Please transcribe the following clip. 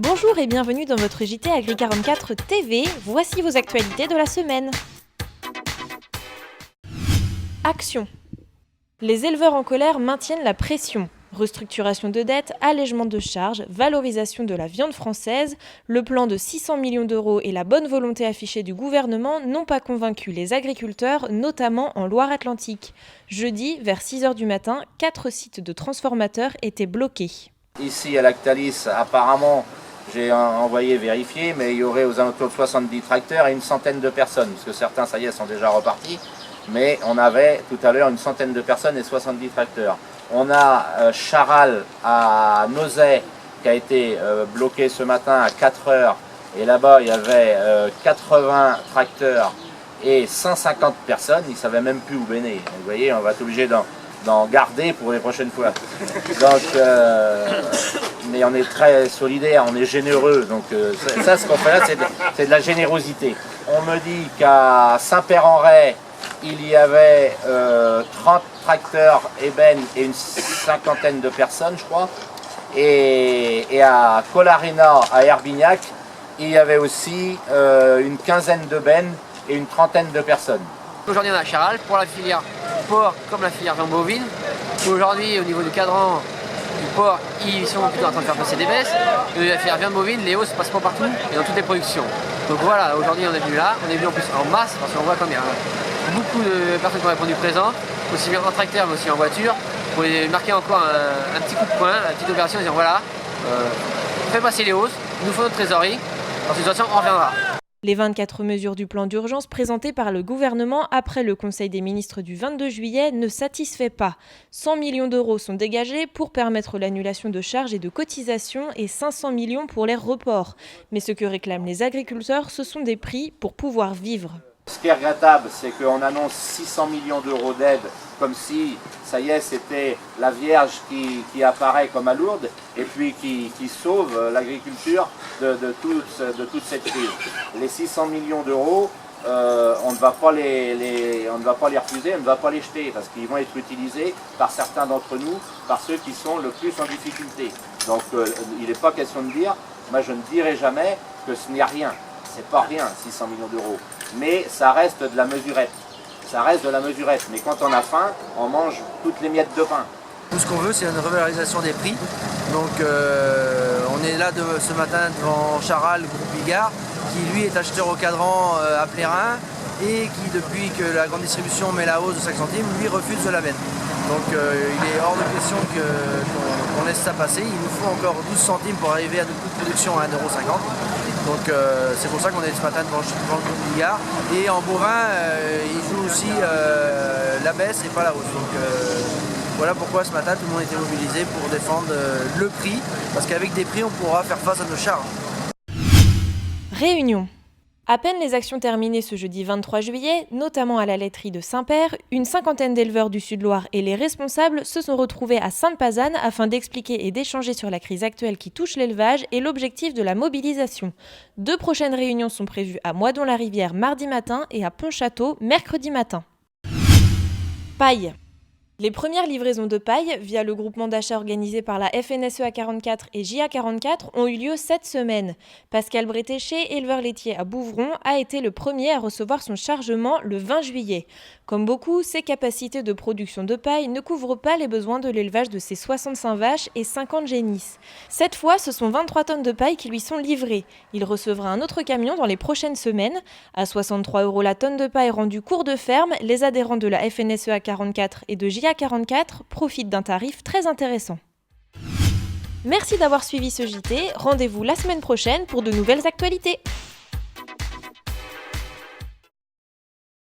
Bonjour et bienvenue dans votre JT Agri44 TV. Voici vos actualités de la semaine. Action. Les éleveurs en colère maintiennent la pression. Restructuration de dettes, allègement de charges, valorisation de la viande française, le plan de 600 millions d'euros et la bonne volonté affichée du gouvernement n'ont pas convaincu les agriculteurs, notamment en Loire-Atlantique. Jeudi, vers 6h du matin, 4 sites de transformateurs étaient bloqués. Ici à Lactalis, apparemment, j'ai envoyé vérifier, mais il y aurait aux alentours de 70 tracteurs et une centaine de personnes, parce que certains, ça y est, sont déjà repartis. Mais on avait tout à l'heure une centaine de personnes et 70 tracteurs. On a Charal à Nozay qui a été bloqué ce matin à 4 heures. Et là-bas, il y avait 80 tracteurs et 150 personnes. Ils ne savaient même plus où venir. Vous voyez, on va être obligé d'en garder pour les prochaines fois. Donc, mais on est très solidaires, on est généreux. Donc ça, ce qu'on fait là, c'est de la générosité. On me dit qu'à Saint-Père-en-Retz, il y avait 30 tracteurs ébènes et une cinquantaine de personnes, je crois. Et à Colarena, à Herbignac, il y avait aussi une quinzaine de bennes et une trentaine de personnes. Aujourd'hui, on a Charal pour la filière porc comme la filière viande bovine. Aujourd'hui, au niveau du cadran du porc, ils sont plutôt en train de faire passer des baisses. Et la filière viande bovine, les hausses passent pas partout et dans toutes les productions. Donc voilà, aujourd'hui, on est venu là. On est venu en plus en masse parce qu'on voit comme il y a beaucoup de personnes qui ont répondu présent, aussi bien en tracteur mais aussi en voiture, pour les marquer encore un petit coup de poing, une petite opération en disant voilà, fais passer les hausses, nous faut notre trésorerie, dans cette situation on reviendra. Les 24 mesures du plan d'urgence présentées par le gouvernement après le Conseil des ministres du 22 juillet ne satisfait pas. 100 millions d'euros sont dégagés pour permettre l'annulation de charges et de cotisations et 500 millions pour les reports. Mais ce que réclament les agriculteurs, ce sont des prix pour pouvoir vivre. Ce qui est regrettable, c'est qu'on annonce 600 millions d'euros d'aide comme si, ça y est, c'était la Vierge qui apparaît comme à Lourdes et puis qui sauve l'agriculture de toute cette crise. Les 600 millions d'euros, on ne va pas les refuser, on ne va pas les jeter parce qu'ils vont être utilisés par certains d'entre nous, par ceux qui sont le plus en difficulté. Donc il n'est pas question de dire, moi je ne dirai jamais que ce n'est rien. C'est pas rien, 600 millions d'euros. Mais ça reste de la mesurette. Ça reste de la mesurette. Mais quand on a faim, on mange toutes les miettes de pain. Tout ce qu'on veut, c'est une revalorisation des prix. Donc on est là ce matin devant Charal, le groupe Bigard, qui lui est acheteur au cadran à Plérin et qui, depuis que la grande distribution met la hausse de 5 centimes, lui refuse de la veine. Donc il est hors de question qu'on laisse ça passer. Il nous faut encore 12 centimes pour arriver à notre coût de production à 1,50 €. Donc c'est pour ça qu'on est ce matin devant le groupe Bigard. Et en bovin, il joue aussi la baisse et pas la hausse. Donc voilà pourquoi ce matin tout le monde était mobilisé pour défendre le prix. Parce qu'avec des prix, on pourra faire face à nos charges. Réunion. À peine les actions terminées ce jeudi 23 juillet, notamment à la laiterie de Saint-Père, une cinquantaine d'éleveurs du Sud-Loire et les responsables se sont retrouvés à Sainte-Pazanne afin d'expliquer et d'échanger sur la crise actuelle qui touche l'élevage et l'objectif de la mobilisation. 2 prochaines réunions sont prévues à Moidon-la-Rivière mardi matin et à Pontchâteau mercredi matin. Paille. Les premières livraisons de paille, via le groupement d'achat organisé par la FNSEA 44 et JA 44, ont eu lieu cette semaine. Pascal Bretéché, éleveur laitier à Bouvron, a été le premier à recevoir son chargement le 20 juillet. Comme beaucoup, ses capacités de production de paille ne couvrent pas les besoins de l'élevage de ses 65 vaches et 50 génisses. Cette fois, ce sont 23 tonnes de paille qui lui sont livrées. Il recevra un autre camion dans les prochaines semaines. À 63 € la tonne de paille rendue cours de ferme, les adhérents de la FNSEA 44 et de JA 44 profitent d'un tarif très intéressant. Merci d'avoir suivi ce JT. Rendez-vous la semaine prochaine pour de nouvelles actualités.